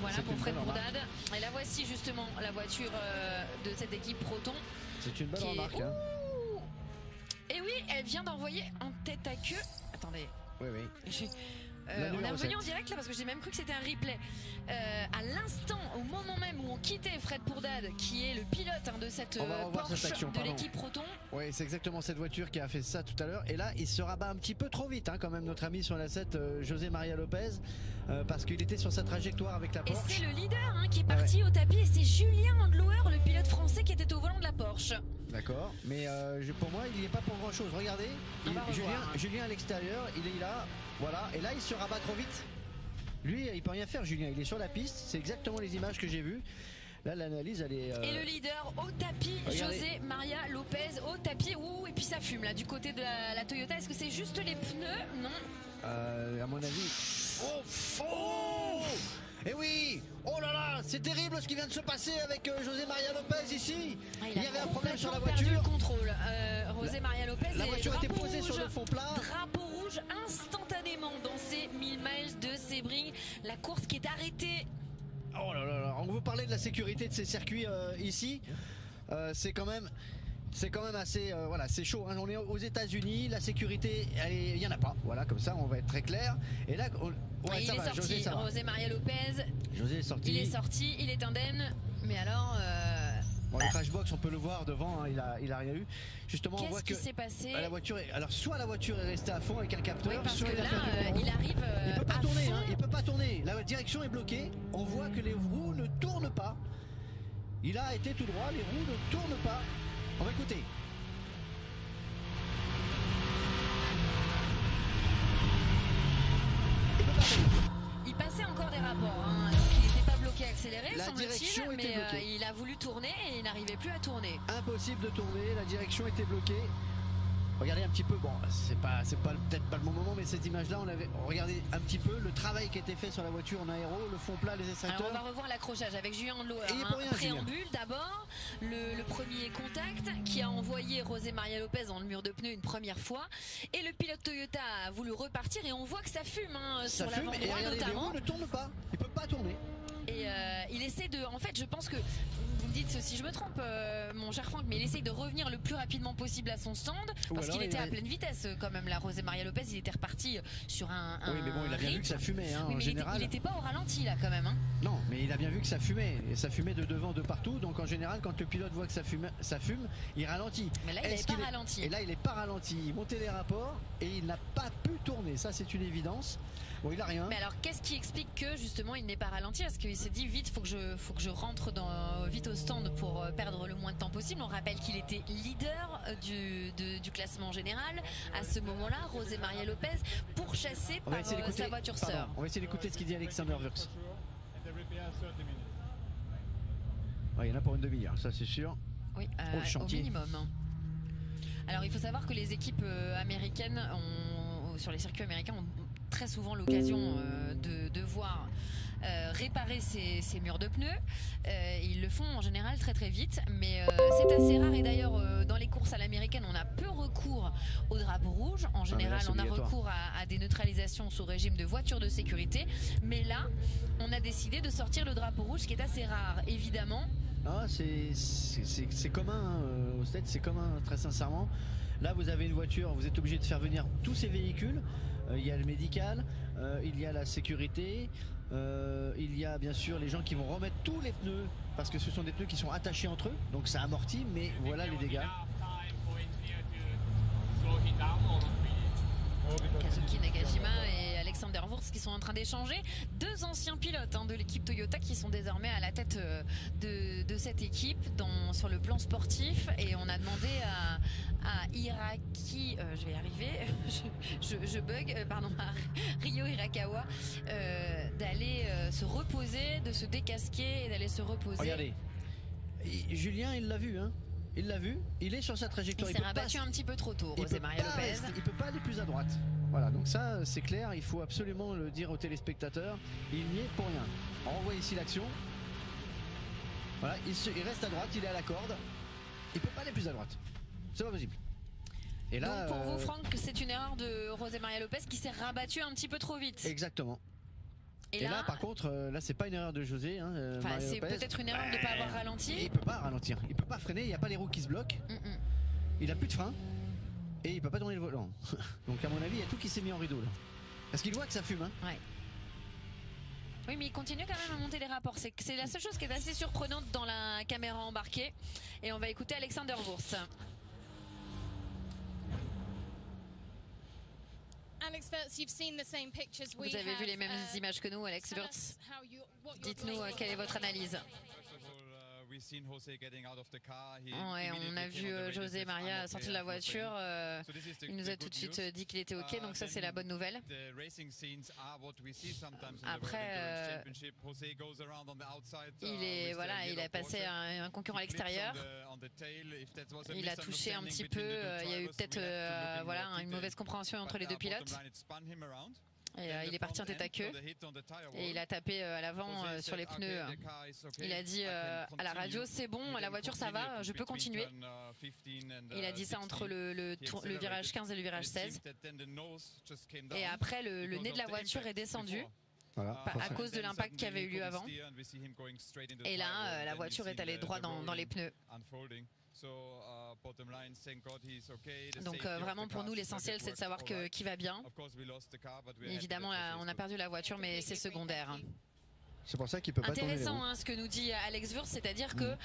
Voilà pour Fred Bourdade. Et la voici justement la voiture de cette équipe Proton. C'est une bonne remarque. Hein. Et oui, elle vient d'envoyer en tête à queue. Attendez. Oui, oui. On est revenu en direct là parce que j'ai même cru que c'était un replay. À l'instant, au moment même où on quittait Fred Bourdade, qui est le pilote de cette Porsche de l'équipe Proton. Oui, c'est exactement cette voiture qui a fait ça tout à l'heure. Et là, il se rabat un petit peu trop vite, hein, quand même, notre ami sur la 7, José Maria Lopez, parce qu'il était sur sa trajectoire avec la Porsche. Et c'est le leader qui est parti au tapis. Et c'est Julien Andlouer, le pilote français, qui était au volant de la Porsche. D'accord, mais pour moi, il n'y est pas pour grand chose. Regardez, Julien à l'extérieur, il est là, voilà, et là il se rabat trop vite. Lui, il peut rien faire, Julien, il est sur la piste, c'est exactement les images que j'ai vues. Là, l'analyse, elle est. Et le leader au tapis, regardez. José Maria Lopez au tapis. Ouh, et puis ça fume là du côté de la Toyota. Est-ce que c'est juste les pneus? Non. À mon avis. Oh et oui! Oh là là! C'est terrible ce qui vient de se passer avec José Maria Lopez ici! Il y avait un problème sur la voiture. Perdu le contrôle. José Maria Lopez. La voiture était posée sur le fond plat. Drapeau rouge instantanément dans ces 1000 miles de Sebring. La course qui est arrêtée. Oh là là là! On vous parlait de la sécurité de ces circuits ici. C'est quand même assez voilà, c'est chaud, hein. On est aux États-Unis, la sécurité, il y en a pas. Voilà, comme ça on va être très clair. Et là ouais, il est sorti, José Maria Lopez. José est sorti. Il est sorti, il est indemne. Mais alors bon, le crashbox, on peut le voir devant, hein, il a rien eu. Justement, on voit que s'est passé la voiture alors soit la voiture est restée à fond avec un capteur, parce soit que là il arrive il peut pas à tourner, fond. Hein, il peut pas tourner. La direction est bloquée. On voit que les roues ne tournent pas. Il a été tout droit, les roues ne tournent pas. On va écouter. Il passait encore des rapports, hein. Donc il n'était pas bloqué accéléré, la direction semble-t-il, était bloquée. Il a voulu tourner et il n'arrivait plus à tourner. Impossible de tourner, la direction était bloquée. Regardez un petit peu, bon, c'est peut-être pas le bon moment, mais cette image-là, regardez un petit peu le travail qui a été fait sur la voiture en aéro, le fond plat, les extincteurs. Alors on va revoir l'accrochage avec Julien Andlouer. Préambule d'abord, le premier contact qui a envoyé José Maria Lopez dans le mur de pneus une première fois, et le pilote Toyota a voulu repartir et on voit que ça fume, hein, sur l'avant droit notamment. Les roues ne tournent pas, il peut pas tourner. Et il essaie de, en fait, je pense que vous me dites si je me trompe, mon cher Franck, mais il essaye de revenir le plus rapidement possible à son stand parce qu'il était à pleine vitesse quand même. Là, José Maria Lopez, il était reparti sur un. Oui, mais bon, il a bien vu que ça fumait, hein, oui, mais en général. Il n'était pas au ralenti là quand même. Hein. Non, mais il a bien vu que ça fumait, et ça fumait de devant, de partout. Donc en général, quand le pilote voit que ça fume, il ralentit. Mais là, il n'est pas ralenti. Et là, il n'est pas ralenti. Il montait les rapports et il n'a pas pu tourner. Ça, c'est une évidence. Bon, il a rien. Mais alors, qu'est-ce qui explique que justement il n'est pas ralenti? Parce qu'il s'est dit vite, faut que je rentre vite au stand pour perdre le moins de temps possible. On rappelle qu'il était leader du classement général à ce moment-là, José Maria Lopez, pourchassé par sa voiture sœur. On va essayer d'écouter ce qu'il dit Alexander Wurz. Il y en a pour une demi-heure, ça c'est sûr. Oui, au minimum. Alors il faut savoir que les équipes américaines sur les circuits américains ont très souvent l'occasion de voir réparer ces murs de pneus. Ils le font en général très très vite, mais c'est assez rare. Et d'ailleurs dans les courses à l'américaine, on a peu recours au drapeau rouge. En général, on a recours à des neutralisations sous régime de voiture de sécurité. Mais là, on a décidé de sortir le drapeau rouge, ce qui est assez rare, évidemment. Ah, c'est commun, hein, au States, c'est commun, très sincèrement. Là, vous avez une voiture, vous êtes obligé de faire venir tous ces véhicules. Il y a le médical, il y a la sécurité, il y a bien sûr les gens qui vont remettre tous les pneus, parce que ce sont des pneus qui sont attachés entre eux, donc ça amortit, mais voilà les dégâts. Kazuki Nagajima et Alexander Wurz qui sont en train d'échanger, deux anciens pilotes de l'équipe Toyota qui sont désormais à la tête de cette équipe sur le plan sportif. Et on a demandé à Hiraki, je vais y arriver, je bug, pardon, à Ryo Hirakawa d'aller se reposer, de se décasquer et d'aller se reposer. Regardez, Julien il l'a vu, hein. Il l'a vu, il est sur sa trajectoire. Il s'est rabattu un petit peu trop tôt, José Maria Lopez. Il peut pas aller plus à droite. Voilà, donc ça c'est clair, il faut absolument le dire aux téléspectateurs. Il n'y est pour rien. On revoit ici l'action. Voilà, il reste à droite, il est à la corde. Il peut pas aller plus à droite. C'est pas possible. Et là, donc pour vous, Franck, c'est une erreur de José Maria Lopez qui s'est rabattu un petit peu trop vite. Exactement. Et là, par contre, là, c'est pas une erreur de José. Hein, c'est peut-être une erreur de ne pas avoir ralenti. Il peut pas ralentir, il peut pas freiner, il n'y a pas les roues qui se bloquent. Il a plus de frein et il peut pas tourner le volant. Donc à mon avis, il y a tout qui s'est mis en rideau là. Parce qu'il voit que ça fume. Hein. Ouais. Oui, mais il continue quand même à monter les rapports. C'est la seule chose qui est assez surprenante dans la caméra embarquée. Et on va écouter Alexander Wurz. Vous avez vu les mêmes images que nous, Alex Wurz. Dites-nous quelle est votre analyse. Ouais, on a vu José Maria sortir de la voiture. Il nous a tout de suite dit qu'il était OK, donc ça c'est la bonne nouvelle. Après, il a passé un concurrent à l'extérieur. Il a touché un petit peu. Il y a eu peut-être une mauvaise compréhension entre les deux pilotes. Et il est parti en tête à queue et il a tapé à l'avant sur les pneus. Il a dit à la radio, c'est bon, la voiture ça va, je peux continuer. Il a dit ça entre le virage 15 et le virage 16. Et après le nez de la voiture est descendu. Voilà, à cause de l'impact qui avait eu lieu avant. Et là, la voiture est allée droit dans les pneus. Donc vraiment pour nous l'essentiel c'est de savoir qui va bien. Évidemment on a perdu la voiture mais c'est secondaire. C'est pour ça qu'il peut pas tourner. Intéressant ce que nous dit Alex Wurz, c'est-à-dire que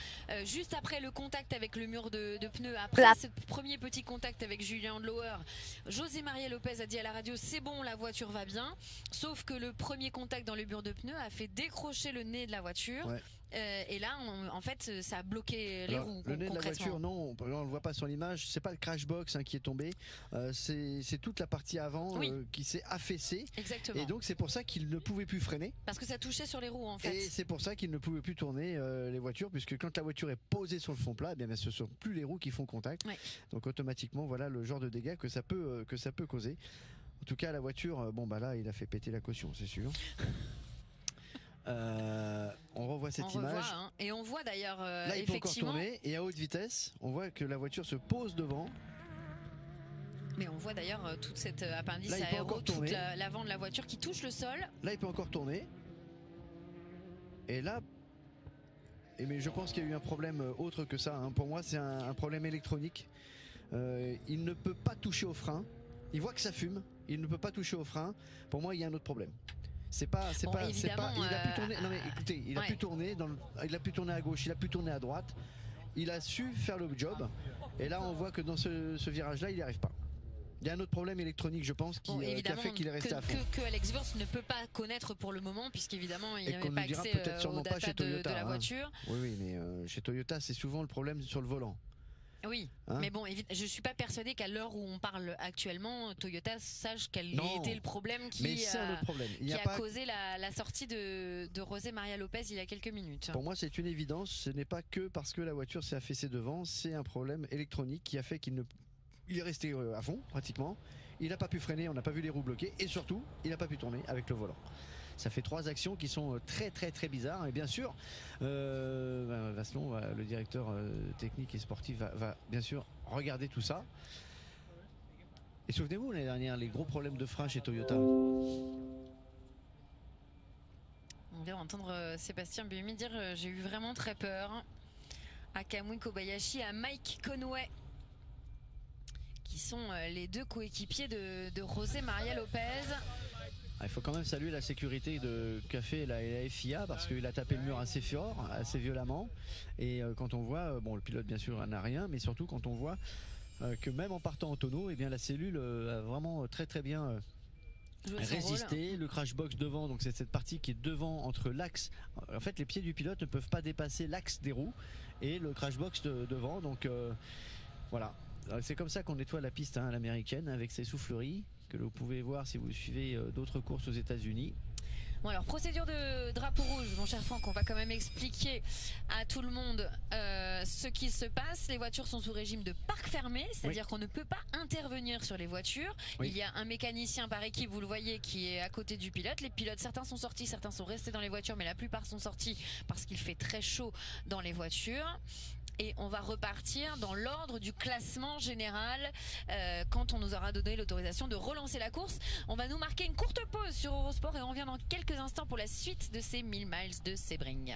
juste après le contact avec le mur de pneus, après ce premier petit contact avec Julien Andlauer, José Maria Lopez a dit à la radio c'est bon, la voiture va bien, sauf que le premier contact dans le mur de pneus a fait décrocher le nez de la voiture. Ouais. Et là, en fait, ça a bloqué les roues. Le nez de la voiture, non, on ne le voit pas sur l'image. C'est pas le crash box qui est tombé. C'est toute la partie avant qui s'est affaissée. Exactement. Et donc c'est pour ça qu'il ne pouvait plus freiner. Parce que ça touchait sur les roues, en fait. Et c'est pour ça qu'il ne pouvait plus tourner les voitures, puisque quand la voiture est posée sur le fond plat, eh bien, ce ne sont plus les roues qui font contact. Ouais. Donc automatiquement, voilà le genre de dégâts que ça peut causer. En tout cas, la voiture, là, il a fait péter la caution, c'est sûr. On revoit cette image et on voit d'ailleurs là il peut encore tourner et à haute vitesse on voit que la voiture se pose devant, mais on voit d'ailleurs toute cette appendice aéro, toute l'avant de la voiture qui touche le sol. Là il peut encore tourner et là mais je pense qu'il y a eu un problème autre que ça pour moi c'est un problème électronique. Il ne peut pas toucher au frein, il voit que ça fume, il ne peut pas toucher au frein. Pour moi il y a un autre problème. Il a pu tourner. Non mais écoutez, il a pu tourner il a pu tourner à gauche, il a pu tourner à droite. Il a su faire le job. Et là, on voit que dans ce virage-là, il n'y arrive pas. Il y a un autre problème électronique, je pense, qui a fait qu'il est resté à fond. Que Alex Wurz ne peut pas connaître pour le moment, puisqu'évidemment, il n'avait pas accès aux data de la voiture. Oui, mais chez Toyota, c'est souvent le problème sur le volant. Oui, mais bon, je ne suis pas persuadé qu'à l'heure où on parle actuellement, Toyota sache quel était le problème qui a causé la sortie de José Maria Lopez il y a quelques minutes. Pour moi, c'est une évidence. Ce n'est pas que parce que la voiture s'est affaissée devant, c'est un problème électronique qui a fait qu'il est resté à fond pratiquement. Il n'a pas pu freiner, on n'a pas vu les roues bloquées et surtout, il n'a pas pu tourner avec le volant. Ça fait 3 actions qui sont très très très bizarres et bien sûr Vasselon, le directeur technique et sportif va bien sûr regarder tout ça. Et souvenez-vous l'année dernière les gros problèmes de frein chez Toyota. On vient d'entendre Sébastien Buemi dire j'ai eu vraiment très peur à Kamui Kobayashi, à Mike Conway, qui sont les deux coéquipiers de José Maria Lopez. Il faut quand même saluer la sécurité qu'a fait la FIA parce qu'il a tapé le mur assez fort, assez violemment. Et quand on voit, le pilote bien sûr n'a rien, mais surtout quand on voit que même en partant en tonneau, eh bien la cellule a vraiment très très bien résisté. Le crash box devant, donc c'est cette partie qui est devant entre l'axe. En fait, les pieds du pilote ne peuvent pas dépasser l'axe des roues et le crash box devant. Donc voilà, c'est comme ça qu'on nettoie la piste à l'américaine avec ses souffleries, que vous pouvez voir si vous suivez d'autres courses aux États-Unis. Bon alors, procédure de drapeau rouge, mon cher Franck, on va quand même expliquer à tout le monde ce qui se passe. Les voitures sont sous régime de parc fermé, c'est-à-dire qu'on ne peut pas intervenir sur les voitures. Il y a un mécanicien par équipe, vous le voyez, qui est à côté du pilote. Les pilotes, certains sont sortis, certains sont restés dans les voitures, mais la plupart sont sortis parce qu'il fait très chaud dans les voitures. et on va repartir dans l'ordre du classement général quand on nous aura donné l'autorisation de relancer la course. On va nous marquer une courte pause sur Eurosport et on revient dans quelques instants pour la suite de ces 1000 miles de Sebring.